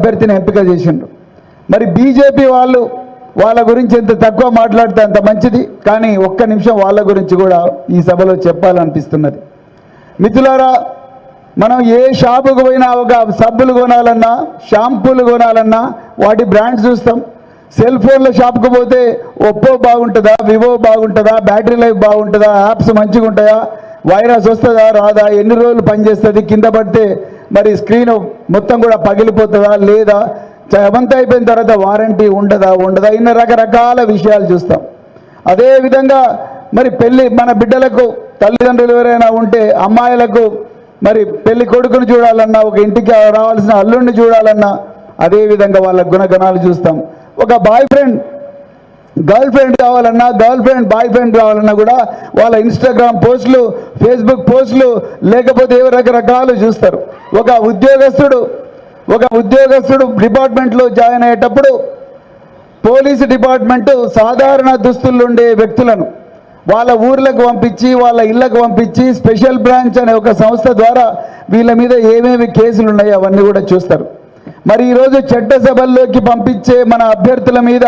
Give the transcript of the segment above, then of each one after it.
అభ్యర్థిని ఎంపిక చేసిండ్రు. మరి బీజేపీ వాళ్ళు వాళ్ళ గురించి ఎంత తక్కువ మాట్లాడితే అంత మంచిది, కానీ ఒక్క నిమిషం వాళ్ళ గురించి కూడా ఈ సభలో చెప్పాలనిపిస్తున్నది. మిత్రులారా, మనం ఏ షాపుకు పోయినా ఒక సబ్బులు కొనాలన్నా, షాంపూలు కొనాలన్నా వాటి బ్రాండ్స్ చూస్తాం. సెల్ ఫోన్ల షాప్కి పోతే ఒప్పో బాగుంటుందా, వివో బాగుంటుందా, బ్యాటరీ లైఫ్ బాగుంటుందా, యాప్స్ మంచిగా ఉంటాయా, వైరస్ వస్తుందా రాదా, ఎన్ని రోజులు పనిచేస్తుంది, కింద పడితే మరి స్క్రీన్ మొత్తం కూడా పగిలిపోతుందా లేదా, అవంతా అయిపోయిన తర్వాత వారంటీ ఉండదా ఇన్ని రకరకాల విషయాలు చూస్తాం. అదేవిధంగా మరి పెళ్ళి, మన బిడ్డలకు తల్లిదండ్రులు ఎవరైనా ఉంటే అమ్మాయిలకు మరి పెళ్లి కొడుకును చూడాలన్నా, ఒక ఇంటికి రావాల్సిన అల్లుడిని చూడాలన్నా అదేవిధంగా వాళ్ళ గుణగణాలు చూస్తాం. ఒక గర్ల్ ఫ్రెండ్ కావాలన్నా, గర్ల్ ఫ్రెండ్ బాయ్ ఫ్రెండ్ కావాలన్నా కూడా వాళ్ళ ఇన్స్టాగ్రామ్ పోస్టులు, ఫేస్బుక్ పోస్టులు, లేకపోతే రకరకాలు చూస్తారు. ఒక ఉద్యోగస్తుడు డిపార్ట్మెంట్లో జాయిన్ అయ్యేటప్పుడు పోలీసు డిపార్ట్మెంటు సాధారణ దుస్తుల్లో ఉండే వ్యక్తులను వాళ్ళ ఊర్లకు పంపించి, వాళ్ళ ఇళ్లకు పంపించి, స్పెషల్ బ్రాంచ్ అనే ఒక సంస్థ ద్వారా వీళ్ళ మీద ఏమేమి కేసులు ఉన్నాయో అవన్నీ కూడా చూస్తారు. మరి ఈరోజు చట్టసభల్లోకి పంపించే మన అభ్యర్థుల మీద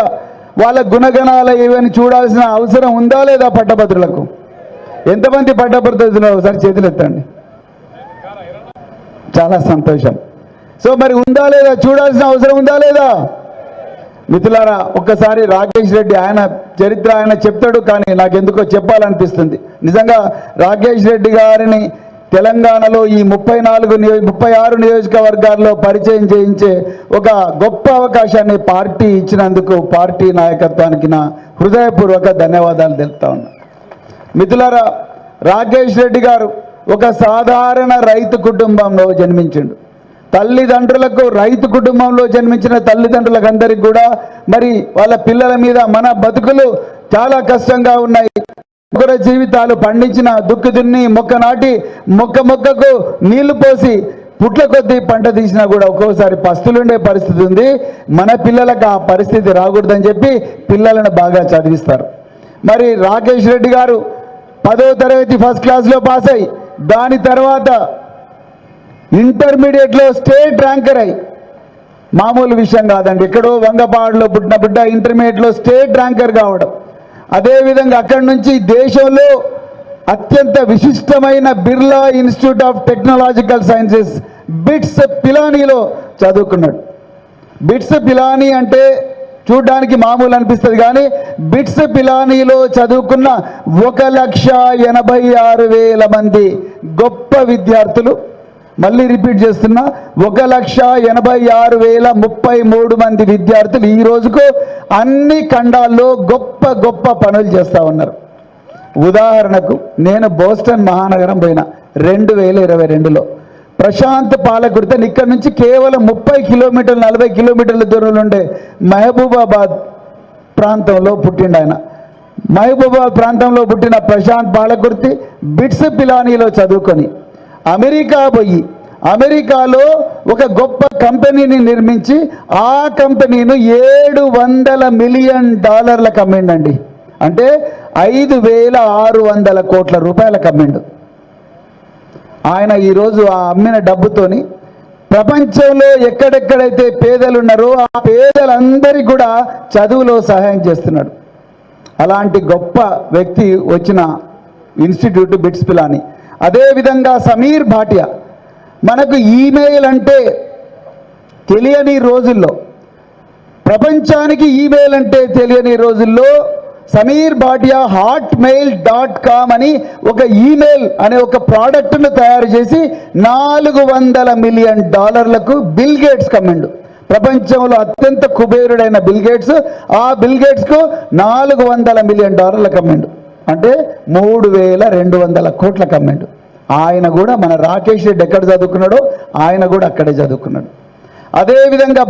వాళ్ళ గుణగణాలు ఏమని చూడాల్సిన అవసరం ఉందా లేదా? పట్టభద్రులకు ఎంతమంది పట్టభద్రులు ఒకసారి చేతులు ఎత్తండి. చాలా సంతోషం. సో మరి ఉందా లేదా, చూడాల్సిన అవసరం ఉందా లేదా? మిత్రులారా, ఒక్కసారి రాకేష్ రెడ్డి ఆయన చరిత్ర ఆయన చెప్తాడు, కానీ నాకు ఎందుకో చెప్పాలనిపిస్తుంది. నిజంగా రాకేష్ రెడ్డి గారిని తెలంగాణలో ఈ 36 నియోజకవర్గాల్లో పరిచయం చేయించే ఒక గొప్ప అవకాశాన్ని పార్టీ ఇచ్చినందుకు పార్టీ నాయకత్వానికి నా హృదయపూర్వక ధన్యవాదాలు తెలుపుతా ఉన్నా. మిత్రులారా, రాకేష్ రెడ్డి గారు ఒక సాధారణ రైతు కుటుంబంలో జన్మించిండు. తల్లిదండ్రులకు, రైతు కుటుంబంలో జన్మించిన తల్లిదండ్రులకు అందరికీ కూడా మరి వాళ్ళ పిల్లల మీద మన బతుకులు చాలా కష్టంగా ఉన్నాయి. ఒకరి జీవితాలు పండించిన దుక్కు దున్ని మొక్క నాటి మొక్కకు నీళ్లు పోసి పుట్ల కొద్దీ పంట తీసినా కూడా ఒక్కోసారి పస్తులుండే పరిస్థితి ఉంది. మన పిల్లలకు ఆ పరిస్థితి రాకూడదని చెప్పి పిల్లలను బాగా చదివిస్తారు. మరి రాకేష్ రెడ్డి గారు 10వ తరగతి ఫస్ట్ క్లాస్లో పాస్ అయ్యి దాని తర్వాత ఇంటర్మీడియట్లో స్టేట్ ర్యాంకర్ అయ్యి, మామూలు విషయం కాదండి, ఎక్కడో వంగపాడులో పుట్టిన బిడ్డ ఇంటర్మీడియట్లో స్టేట్ ర్యాంకర్ కావడం. అదేవిధంగా అక్కడి నుంచి దేశంలో అత్యంత విశిష్టమైన Birla institute of technological sciences BITS పిలానీలో చదువుకున్నాడు. బిట్స్ పిలానీ అంటే చూడ్డానికి మామూలు అనిపిస్తుంది, కానీ బిట్స్ పిలానీలో చదువుకున్న 1,86,000 మంది గొప్ప విద్యార్థులు, మళ్ళీ రిపీట్ చేస్తున్నా, 1,86,033 మంది విద్యార్థులు ఈ రోజుకు అన్ని ఖండాల్లో గొప్ప గొప్ప పనులు చేస్తూ ఉన్నారు. ఉదాహరణకు నేను బోస్టన్ మహానగరం పోయినా 2022లో. ప్రశాంత్ పాలకుడితో ఇక్కడ నుంచి కేవలం 30 కిలోమీటర్లు 40 కిలోమీటర్ల దూరంలో ఉండే మహబూబాబాద్ ప్రాంతంలో పుట్టిండు ఆయన. మహబూబాబాద్ ప్రాంతంలో పుట్టిన ప్రశాంత్ పాలకుర్తి బిట్స్ పిలానీలో చదువుకొని అమెరికా పోయి అమెరికాలో ఒక గొప్ప కంపెనీని నిర్మించి ఆ కంపెనీను $700 మిలియన్ అమ్మిండండి. అంటే 5,600 కోట్ల రూపాయలకు అమ్మిండు. ఆయన ఈరోజు ఆ అమ్మిన డబ్బుతోని ప్రపంచంలో ఎక్కడెక్కడైతే పేదలు ఉన్నారో ఆ పేదలందరికీ కూడా చదువులో సహాయం చేస్తున్నాడు. అలాంటి గొప్ప వ్యక్తి వచ్చిన ఇన్స్టిట్యూట్ బిట్స్ పిలానీ. అదేవిధంగా సమీర్ భాటియా, మనకు ఈమెయిల్ అంటే తెలియని రోజుల్లో, ప్రపంచానికి ఈమెయిల్ అంటే తెలియని రోజుల్లో సమీర్ భాటియా hotmail.com అని ఒక ఈమెయిల్ అనే ఒక ప్రోడక్ట్ను తయారు చేసి $400 మిలియన్ బిల్ గేట్స్కి అమ్మిండు. ప్రపంచంలో అత్యంత కుబేరుడైన బిల్ గేట్స్, ఆ బిల్ గేట్స్కు $400 మిలియన్ అమ్మిండు. అంటే 3,200 కోట్లకు అమ్మిండు. ఆయన కూడా మన రాకేష్ రెడ్డి ఎక్కడ చదువుకున్నాడో ఆయన కూడా అక్కడే చదువుకున్నాడు. అదేవిధంగా